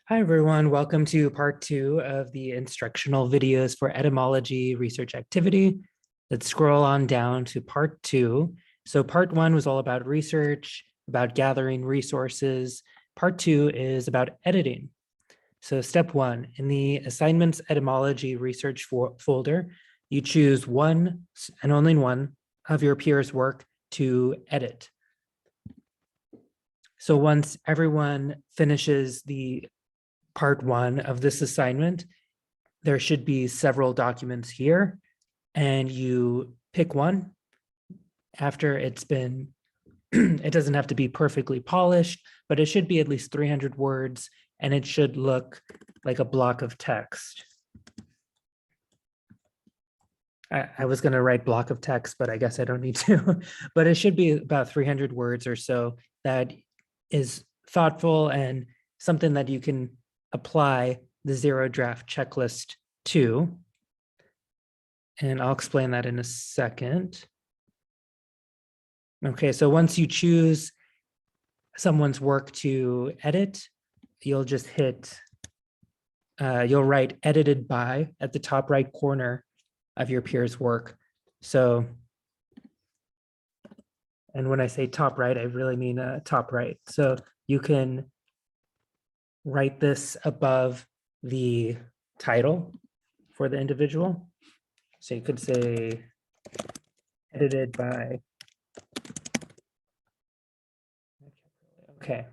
Hi, everyone. Welcome to part 2 of the instructional videos for etymology research activity. Let's scroll on down to part 2. So part 1 was all about research, about gathering resources. Part 2 is about editing. So step 1, in the assignments etymology research folder, you choose one and only one of your peers' work to edit. So once everyone finishes the part 1 of this assignment, there should be several documents here, and you pick one after it's been, it doesn't have to be perfectly polished, but it should be at least 300 words, and it should look like a block of text. I was going to write block of text, but I guess I don't need to. But it should be about 300 words or so that is thoughtful and something that you can apply the zero draft checklist to. And I'll explain that in a second. Okay, so once you choose someone's work to edit, you'll just hit, you'll write edited by at the top right corner of your peer's work. So, and when I say top right, I really mean top right. So you can write this above the title for the individual. So you could say edited by, okay.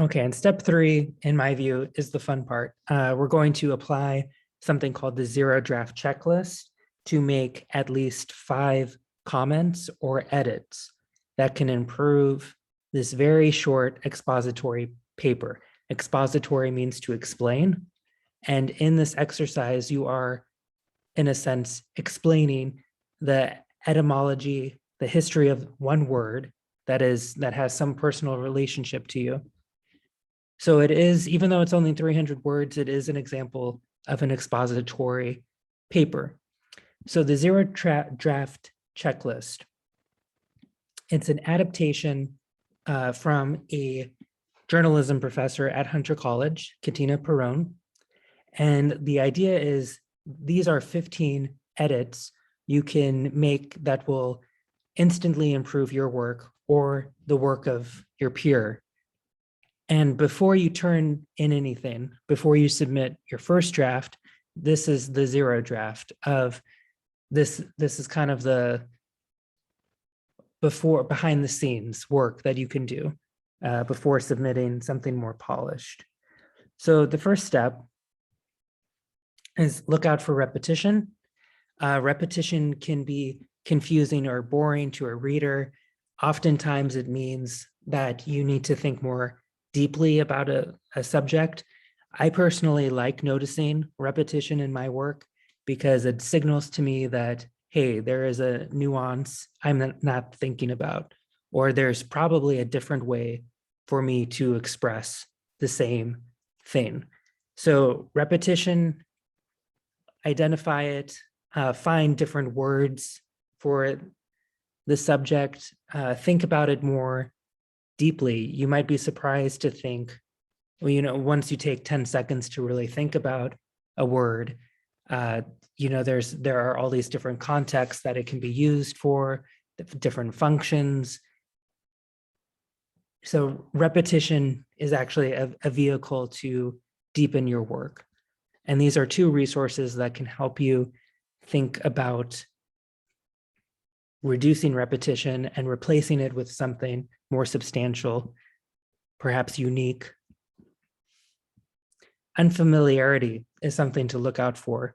Okay, and step 3, in my view, is the fun part. We're going to apply something called the zero draft checklist to make at least 5 comments or edits that can improve this very short expository paper. Expository means to explain. And in this exercise, you are, in a sense, explaining the etymology, the history of one word that has some personal relationship to you. So it is, even though it's only 300 words, it is an example of an expository paper. So the zero draft checklist, it's an adaptation from a journalism professor at Hunter College, Katina Perrone. And the idea is these are 15 edits you can make that will instantly improve your work or the work of your peer. And before you turn in anything, before you submit your first draft, this is the zero draft of this. This is kind of the behind the scenes work that you can do before submitting something more polished. So the first step is look out for repetition. Repetition can be confusing or boring to a reader. Oftentimes it means that you need to think more deeply about a subject. I personally like noticing repetition in my work because it signals to me that, hey, there is a nuance I'm not thinking about, or there's probably a different way for me to express the same thing. So repetition, identify it, find different words for the subject, think about it more deeply. You might be surprised to think, well, once you take 10 seconds to really think about a word, there are all these different contexts that it can be used for, different functions. So repetition is actually a vehicle to deepen your work. And these are 2 resources that can help you think about reducing repetition and replacing it with something more substantial, perhaps unique. Unfamiliarity is something to look out for.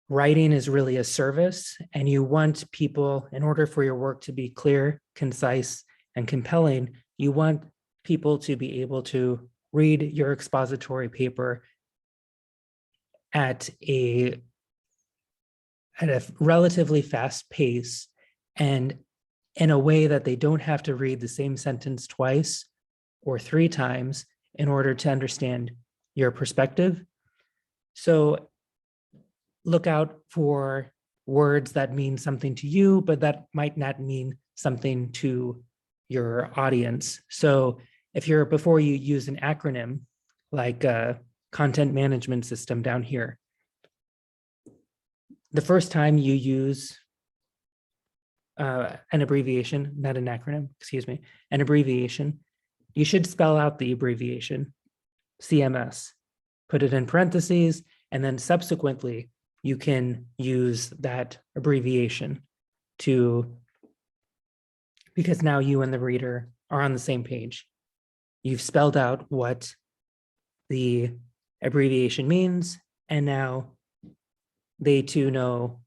Writing is really a service, and you want people, in order for your work to be clear, concise, and compelling, you want people to be able to read your expository paper at a relatively fast pace and in a way that they don't have to read the same sentence twice or 3 times in order to understand your perspective. So look out for words that mean something to you, but that might not mean something to your audience. So if you're, before you use an acronym like a content management system down here, the first time you use an abbreviation, not an acronym, excuse me, an abbreviation, you should spell out the abbreviation, CMS, put it in parentheses, and then subsequently you can use that abbreviation to, because now you and the reader are on the same page. You've spelled out what the abbreviation means, and now they too know,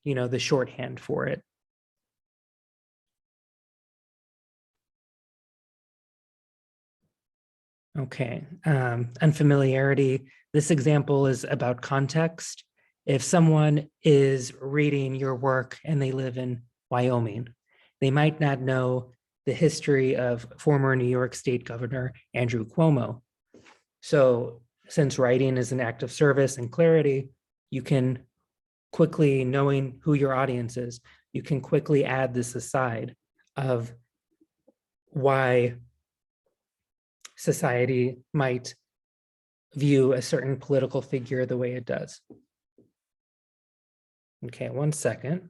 the shorthand for it. Okay, unfamiliarity. This example is about context. If someone is reading your work and they live in Wyoming, they might not know the history of former New York State Governor Andrew Cuomo. So since writing is an act of service and clarity, you can quickly, knowing who your audience is, you can quickly add this aside of why society might view a certain political figure the way it does. Okay, 1 second.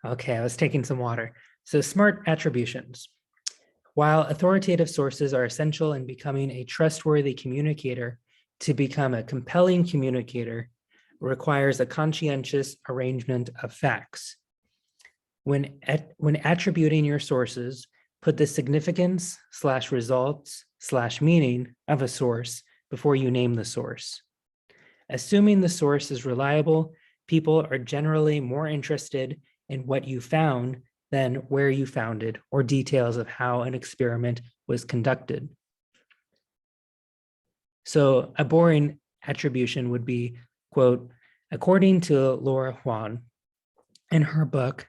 Okay, I was taking some water. So smart attributions. While authoritative sources are essential in becoming a trustworthy communicator, to become a compelling communicator requires a conscientious arrangement of facts. When attributing your sources, put the significance / results / meaning of a source before you name the source. Assuming the source is reliable, people are generally more interested in what you found than where you found it or details of how an experiment was conducted. So a boring attribution would be, quote, according to Laura Huan, in her book,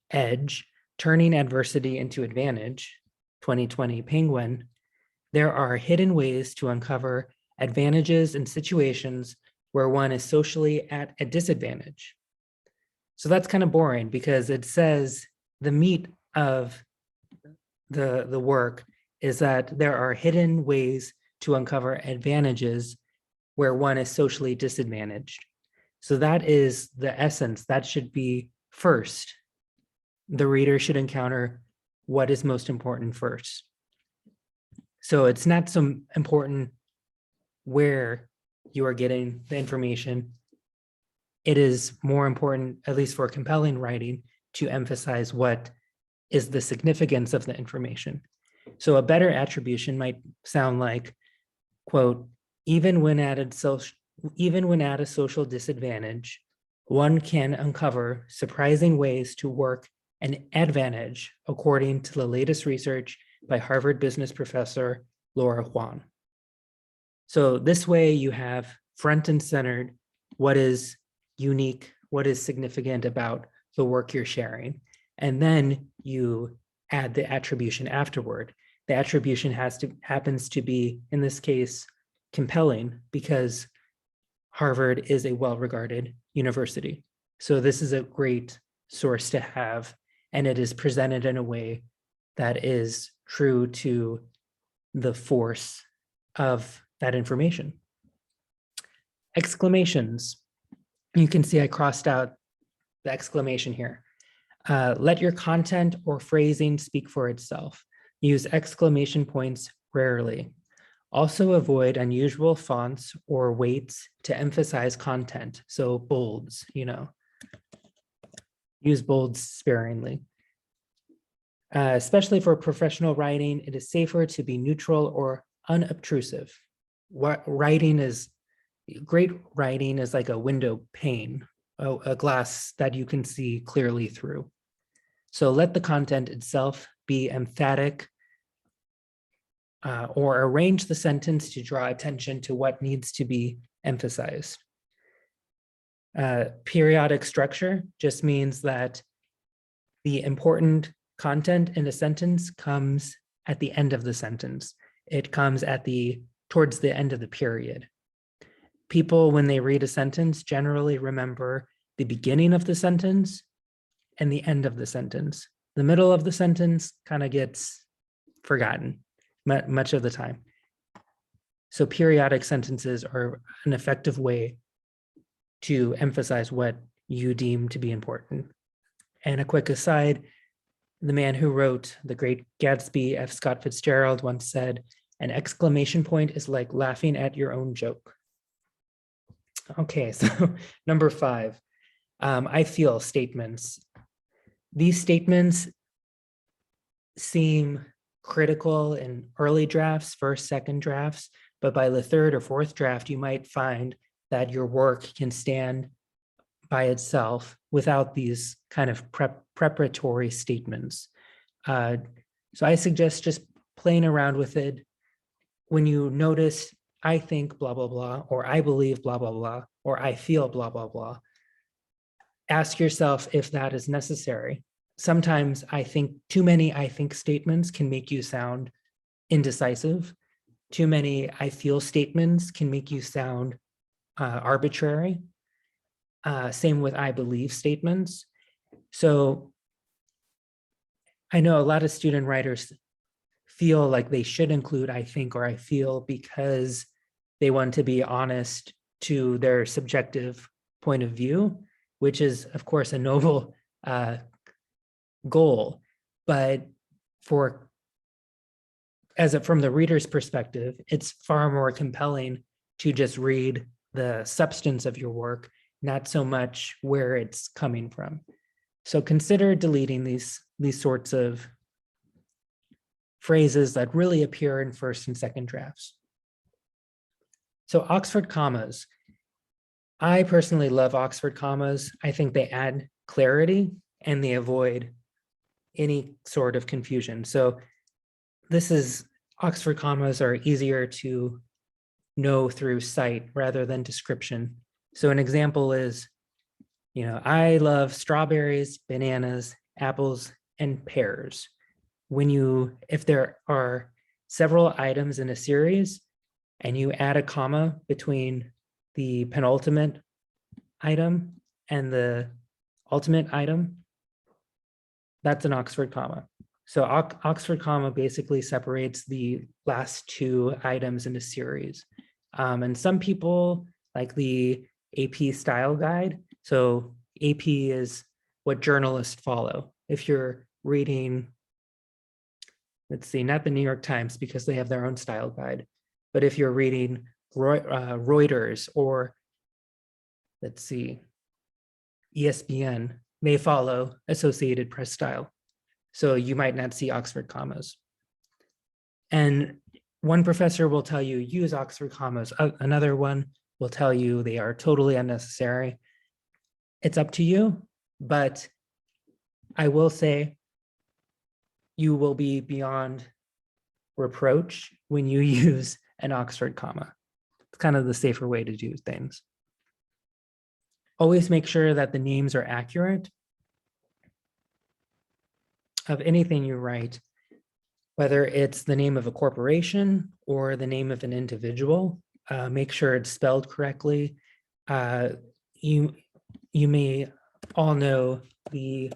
Edge, Turning Adversity into Advantage, 2020 Penguin, there are hidden ways to uncover advantages in situations where one is socially at a disadvantage. So that's kind of boring because it says the meat of the work is that there are hidden ways to uncover advantages where one is socially disadvantaged. So that is the essence. That should be first. The reader should encounter what is most important first. So it's not so important where you are getting the information. It is more important, at least for compelling writing, to emphasize what is the significance of the information. So a better attribution might sound like, quote, even when at a social disadvantage, one can uncover surprising ways to work an advantage according to the latest research by Harvard business professor Laura Huan. So this way you have front and centered what is unique, what is significant about the work you're sharing. And then you add the attribution afterward. The attribution happens to be, in this case, compelling because Harvard is a well-regarded university. So this is a great source to have, and it is presented in a way that is true to the force of that information. Exclamations. You can see I crossed out the exclamation here. Let your content or phrasing speak for itself. Use exclamation points rarely. Also avoid unusual fonts or weights to emphasize content. So bolds, use bolds sparingly. Especially for professional writing, it is safer to be neutral or unobtrusive. Great writing is like a window pane, a glass that you can see clearly through. So let the content itself be emphatic, or arrange the sentence to draw attention to what needs to be emphasized. Periodic structure just means that the important content in a sentence comes at the end of the sentence. It comes towards the end of the period. People, when they read a sentence, generally remember the beginning of the sentence and the end of the sentence. The middle of the sentence kind of gets forgotten much of the time. So periodic sentences are an effective way to emphasize what you deem to be important. And a quick aside, the man who wrote The Great Gatsby, F. Scott Fitzgerald, once said, "An exclamation point is like laughing at your own joke." Okay, so number 5, I feel statements. These statements seem critical in early drafts, first, second drafts, but by the third or fourth draft, you might find that your work can stand by itself without these kind of preparatory statements. So I suggest just playing around with it. When you notice, I think blah, blah, blah, or I believe blah, blah, blah, or I feel blah, blah, blah, ask yourself if that is necessary. Sometimes too many I think statements can make you sound indecisive. Too many I feel statements can make you sound arbitrary. Same with I believe statements. So I know a lot of student writers feel like they should include I think or I feel because they want to be honest to their subjective point of view, which is, of course, a noble goal. But from the reader's perspective, it's far more compelling to just read the substance of your work, not so much where it's coming from. So consider deleting these sorts of phrases that really appear in first and second drafts. So Oxford commas. I personally love Oxford commas. I think they add clarity and they avoid any sort of confusion. So Oxford commas are easier to know through sight rather than description. So an example is, I love strawberries, bananas, apples, and pears. If there are several items in a series and you add a comma between the penultimate item and the ultimate item, that's an Oxford comma. So Oxford comma basically separates the last two items in a series. And some people like the AP style guide. So AP is what journalists follow. If you're reading, let's see, not the New York Times because they have their own style guide, but if you're reading Reuters or, let's see, ESPN, they follow Associated Press style. So you might not see Oxford commas. And one professor will tell you use Oxford commas. Another one will tell you they are totally unnecessary. It's up to you, but I will say you will be beyond reproach when you use an Oxford comma. It's kind of the safer way to do things. Always make sure that the names are accurate of anything you write, whether it's the name of a corporation or the name of an individual. Make sure it's spelled correctly. You may all know the,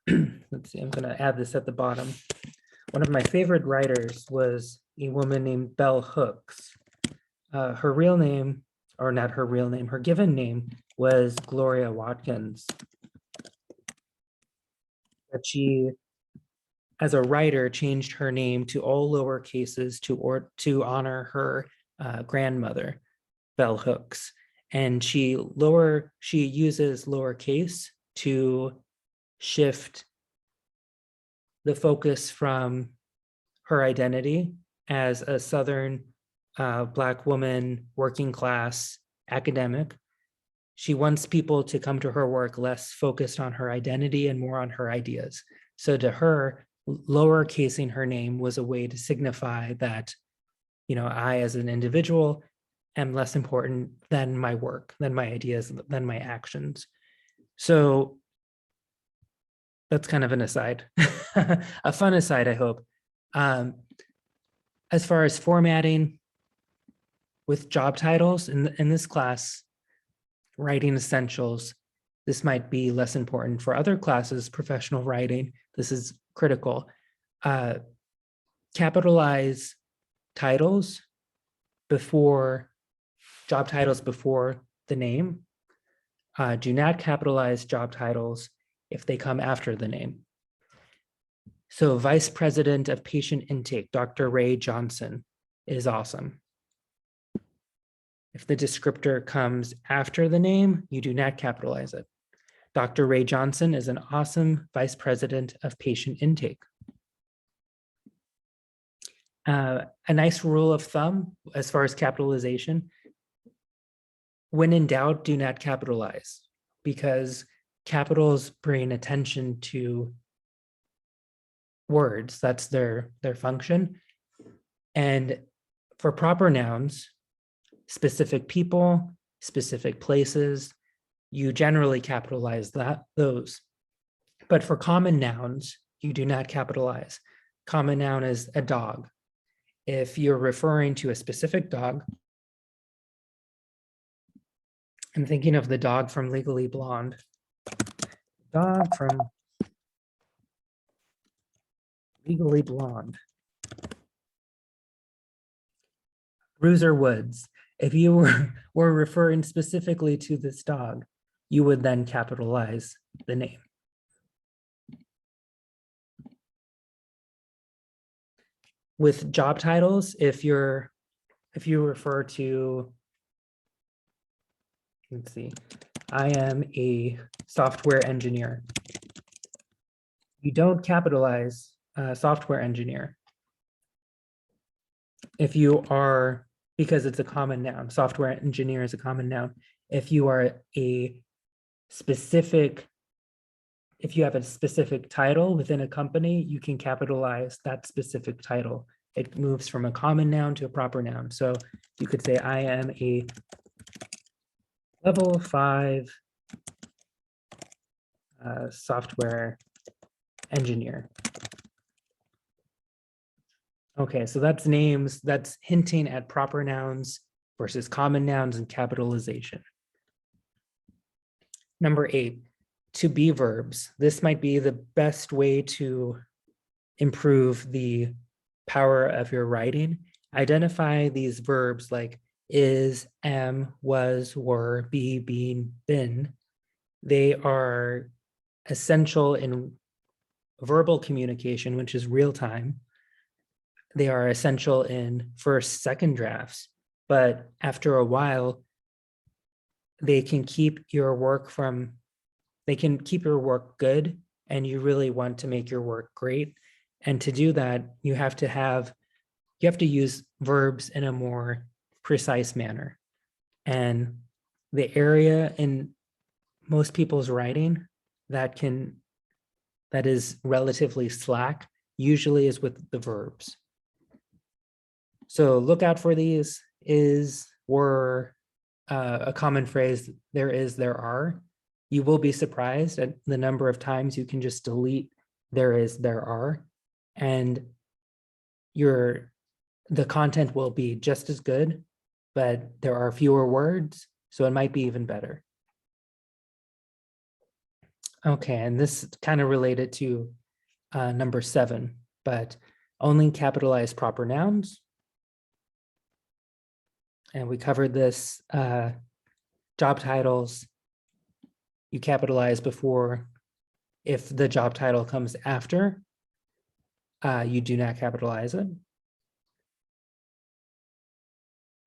let's see, I'm going to add this at the bottom. One of my favorite writers was a woman named Bell Hooks. Her real name, or not her real name, her given name was Gloria Watkins. But she, as a writer, changed her name to all lower cases to honor her grandmother, Bell Hooks. And she uses lowercase to shift the focus from her identity as a Southern Black woman, working class academic. She wants people to come to her work less focused on her identity and more on her ideas. So to her, lowercasing her name was a way to signify that, I as an individual am less important than my work, than my ideas, than my actions. So that's kind of an aside, a fun aside, I hope. As far as formatting with job titles in this class, writing essentials, this might be less important. For other classes, professional writing, this is critical. Capitalize titles before, job titles before the name. Do not capitalize job titles if they come after the name. So Vice President of Patient Intake, Dr. Ray Johnson, is awesome. If the descriptor comes after the name, you do not capitalize it. Dr. Ray Johnson is an awesome Vice President of Patient Intake. A nice rule of thumb as far as capitalization: when in doubt, do not capitalize, because capitals bring attention to words. That's their function. And for proper nouns, specific people, specific places, you generally capitalize those. But for common nouns, you do not capitalize. Common noun is a dog. If you're referring to a specific dog, I'm thinking of the dog from Legally Blonde. Dog from Legally Blonde. Bruiser Woods. If you were referring specifically to this dog, you would then capitalize the name. With job titles, if you refer to, let's see, I am a software engineer, you don't capitalize software engineer. If you are, because it's a common noun, software engineer is a common noun. If you are a specific, if you have a specific title within a company, you can capitalize that specific title. It moves from a common noun to a proper noun. So you could say, I am a level 5 software engineer. Okay, so that's names, that's hinting at proper nouns versus common nouns and capitalization. Number 8, to be verbs. This might be the best way to improve the power of your writing. Identify these verbs like is, am, was, were, be, been, been. They are essential in verbal communication, which is real time. They are essential in first, second drafts, but after a while, they can keep your work good, and you really want to make your work great. And to do that, you have to use verbs in a more precise manner. And the area in most people's writing that is relatively slack usually is with the verbs. So look out for these: is, were, a common phrase, there is, there are. You will be surprised at the number of times you can just delete there is, there are, and the content will be just as good, but there are fewer words, so it might be even better. Okay, and this kind of related to number 7, but only capitalize proper nouns. And we covered this. Job titles, you capitalize before. If the job title comes after, you do not capitalize it.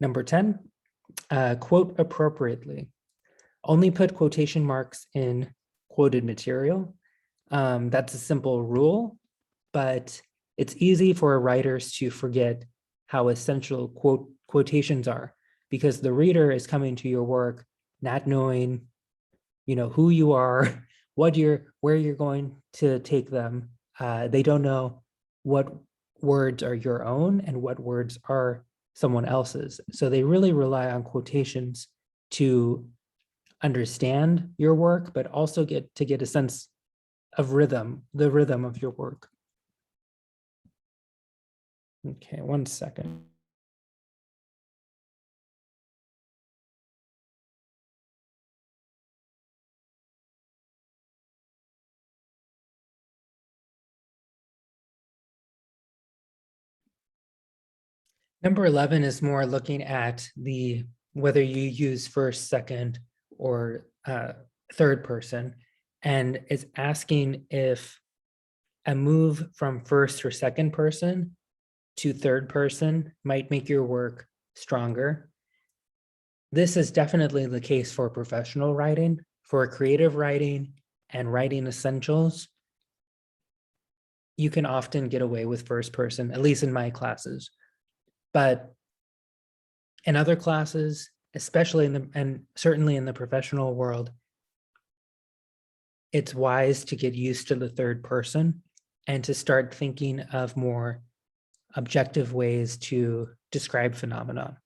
Number 10, quote appropriately. Only put quotation marks in quoted material. That's a simple rule, but it's easy for writers to forget how essential quotations are, because the reader is coming to your work not knowing, who you are, where you're going to take them. They don't know what words are your own and what words are someone else's. So they really rely on quotations to understand your work, but also get a sense of the rhythm of your work. Okay, 1 second. Number 11 is more looking at whether you use first, second, or third person, and it's asking if a move from first or second person to third person might make your work stronger. This is definitely the case for professional writing. For creative writing and writing essentials, you can often get away with first person, at least in my classes. But in other classes, especially and certainly in the professional world, it's wise to get used to the third person and to start thinking of more objective ways to describe phenomena.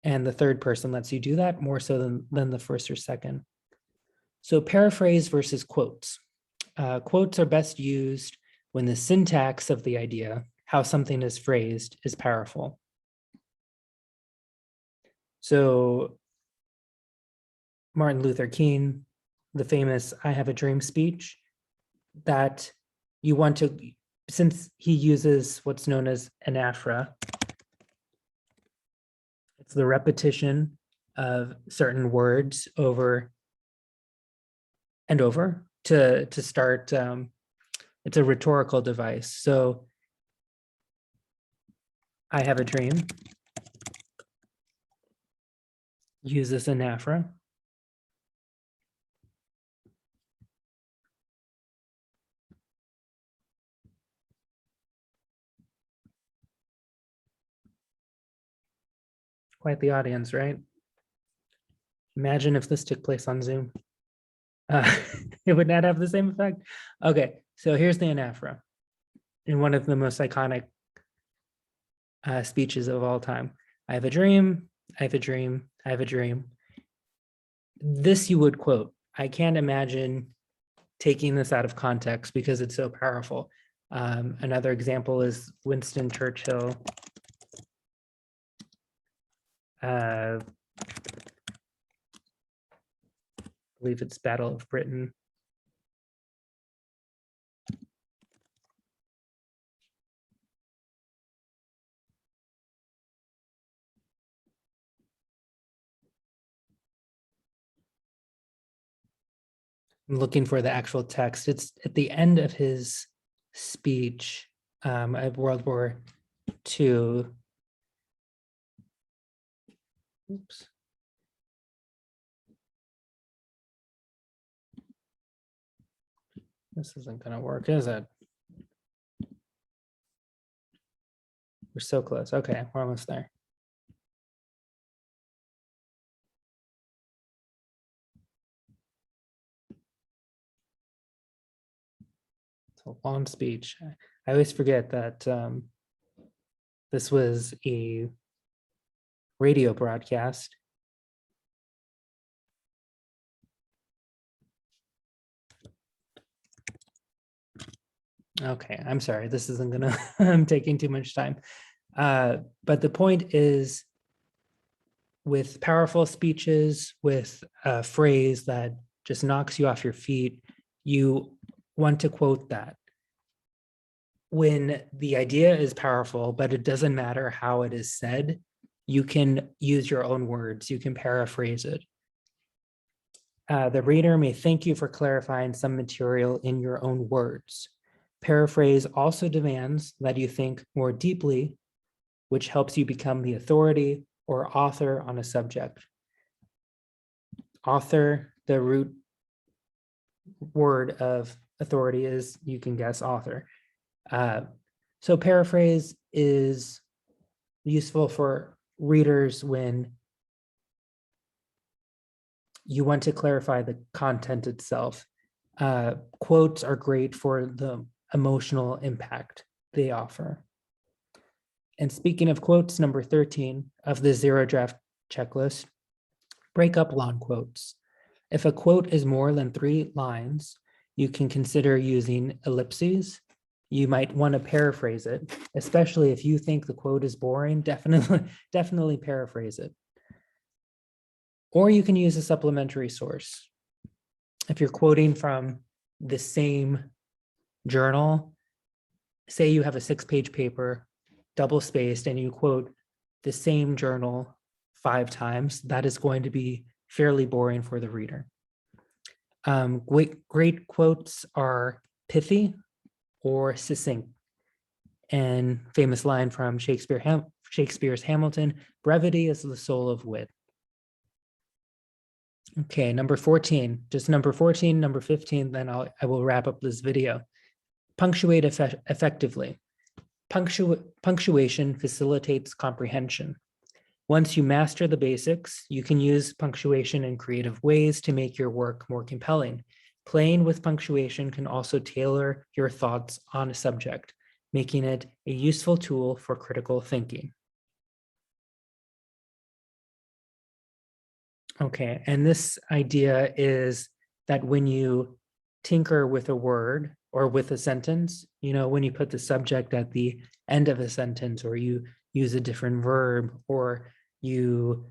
And the third person lets you do that more so than the first or second. So paraphrase versus quotes. Quotes are best used when the syntax of the idea, how something is phrased, is powerful. So Martin Luther King, the famous "I have a dream" speech, that you want to, since he uses what's known as anaphora, it's the repetition of certain words over and over to start, it's a rhetorical device. So I have a dream, use this anaphora. Quite the audience, right? Imagine if this took place on Zoom. It would not have the same effect. Okay, so here's the anaphora in one of the most iconic speeches of all time. I have a dream, I have a dream, I have a dream. This you would quote. I can't imagine taking this out of context because it's so powerful. Another example is Winston Churchill. I believe it's Battle of Britain. I'm looking for the actual text. It's at the end of his speech at World War II. Oops. This isn't going to work, is it? We're so close. Okay, we're almost there. It's a long speech. I always forget that this was a radio broadcast. Okay, I'm sorry. This isn't gonna, I'm taking too much time. But the point is, with powerful speeches, with a phrase that just knocks you off your feet, you want to quote that. When the idea is powerful, but it doesn't matter how it is said, you can use your own words, you can paraphrase it. The reader may thank you for clarifying some material in your own words. Paraphrase also demands that you think more deeply, which helps you become the authority or author on a subject. Author, the root word of authority is, you can guess, author. So paraphrase is useful for readers when you want to clarify the content itself. Quotes are great for the emotional impact they offer. And speaking of quotes, number 13 of the zero draft checklist, break up long quotes. If a quote is more than 3 lines, you can consider using ellipses You might want to paraphrase it, especially if you think the quote is boring, definitely paraphrase it. Or you can use a supplementary source. If you're quoting from the same journal, say you have a 6-page paper, double spaced, and you quote the same journal 5 times, that is going to be fairly boring for the reader. Great quotes are pithy or succinct. And famous line from Shakespeare's Hamilton, brevity is the soul of wit. Okay, number 14, just number 14, number 15, then I will wrap up this video. Punctuate effectively. Punctuation facilitates comprehension. Once you master the basics, you can use punctuation in creative ways to make your work more compelling. Playing with punctuation can also tailor your thoughts on a subject, making it a useful tool for critical thinking. Okay, and this idea is that when you tinker with a word or with a sentence, when you put the subject at the end of a sentence, or you use a different verb, or you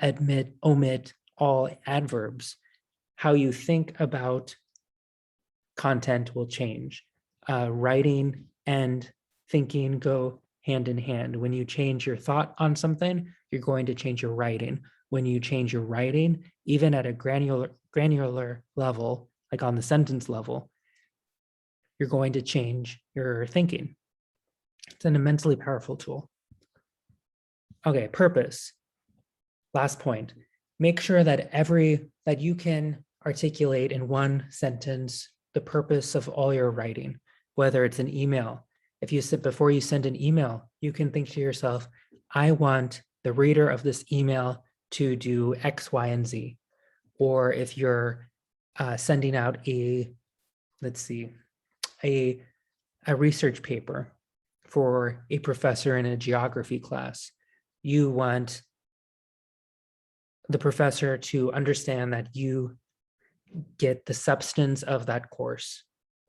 omit all adverbs, how you think about content will change. Writing and thinking go hand in hand. When you change your thought on something, you're going to change your writing. When you change your writing, even at a granular level, like on the sentence level, you're going to change your thinking. It's an immensely powerful tool. Okay, purpose. Last point. Make sure that you can articulate in one sentence the purpose of all your writing, whether it's an email. Before you send an email, you can think to yourself, I want the reader of this email to do X, Y, and Z. Or if you're sending out a research paper for a professor in a geography class, you want the professor to understand that you get the substance of that course.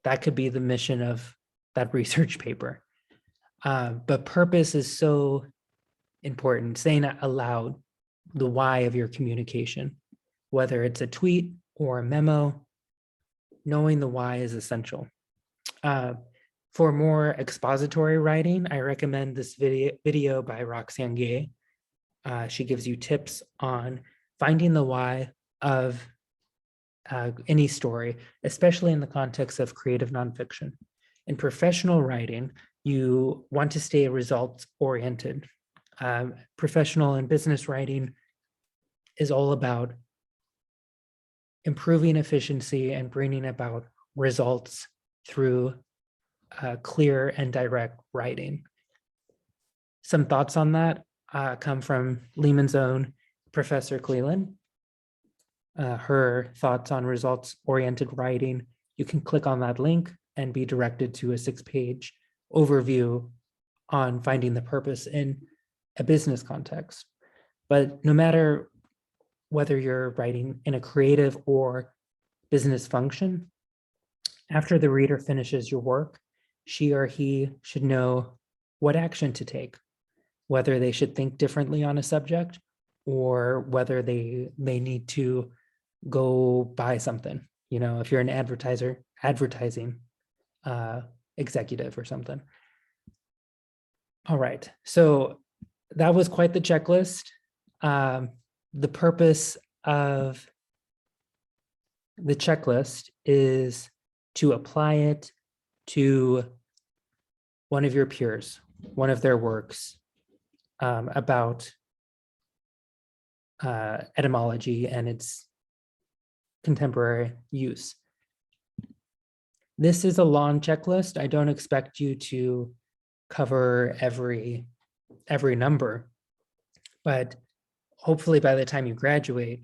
That could be the mission of that research paper. But purpose is so important, saying it aloud, the why of your communication, whether it's a tweet or a memo, knowing the why is essential. For more expository writing, I recommend this video by Roxane Gay. She gives you tips on finding the why of any story, especially in the context of creative nonfiction. In professional writing, you want to stay results-oriented. Professional and business writing is all about improving efficiency and bringing about results through clear and direct writing. Some thoughts on that come from Lehman's own Professor Cleland. Her thoughts on results-oriented writing. You can click on that link and be directed to a 6-page overview on finding the purpose in a business context. But no matter whether you're writing in a creative or business function, after the reader finishes your work, she or he should know what action to take, whether they should think differently on a subject or whether they need to go buy something. If you're an advertising executive or something. All right, so that was quite the checklist. The purpose of the checklist is to apply it to one of your peers, one of their works about etymology and its contemporary use. This is a long checklist. I don't expect you to cover every number, but hopefully by the time you graduate,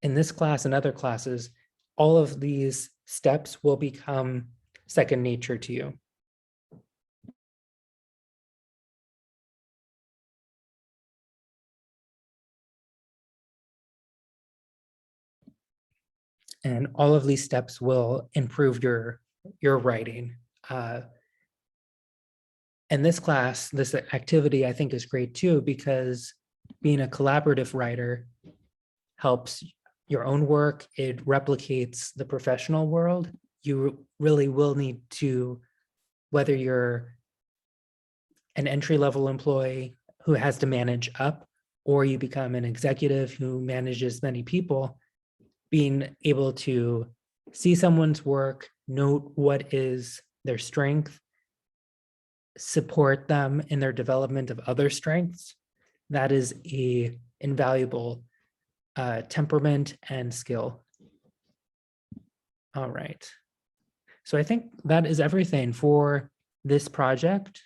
in this class and other classes, all of these steps will become second nature to you. And all of these steps will improve your writing And this class, this activity, I think is great too, because being a collaborative writer helps your own work. It replicates the professional world. You really will need to, whether you're an entry-level employee who has to manage up, or you become an executive who manages many people, being able to see someone's work, note what is their strength, support them in their development of other strengths, that is a invaluable temperament and skill. All right. So I think that is everything for this project.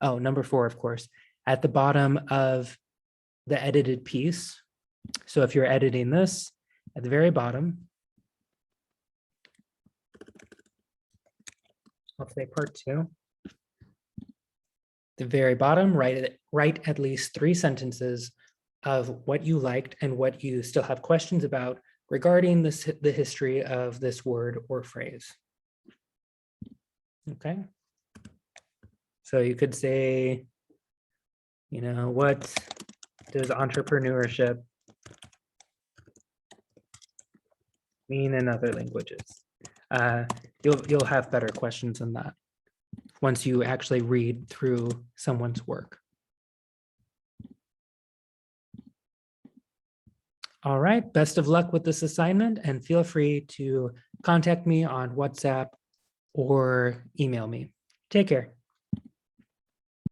Oh, number 4, of course, at the bottom of the edited piece. So if you're editing this, at the very bottom, I'll say part 2. The very bottom, write at least 3 sentences of what you liked and what you still have questions about regarding the history of this word or phrase. Okay. So you could say, what does entrepreneurship mean in other languages? You'll have better questions than that once you actually read through someone's work. All right, best of luck with this assignment, and feel free to contact me on WhatsApp or email me. Take care.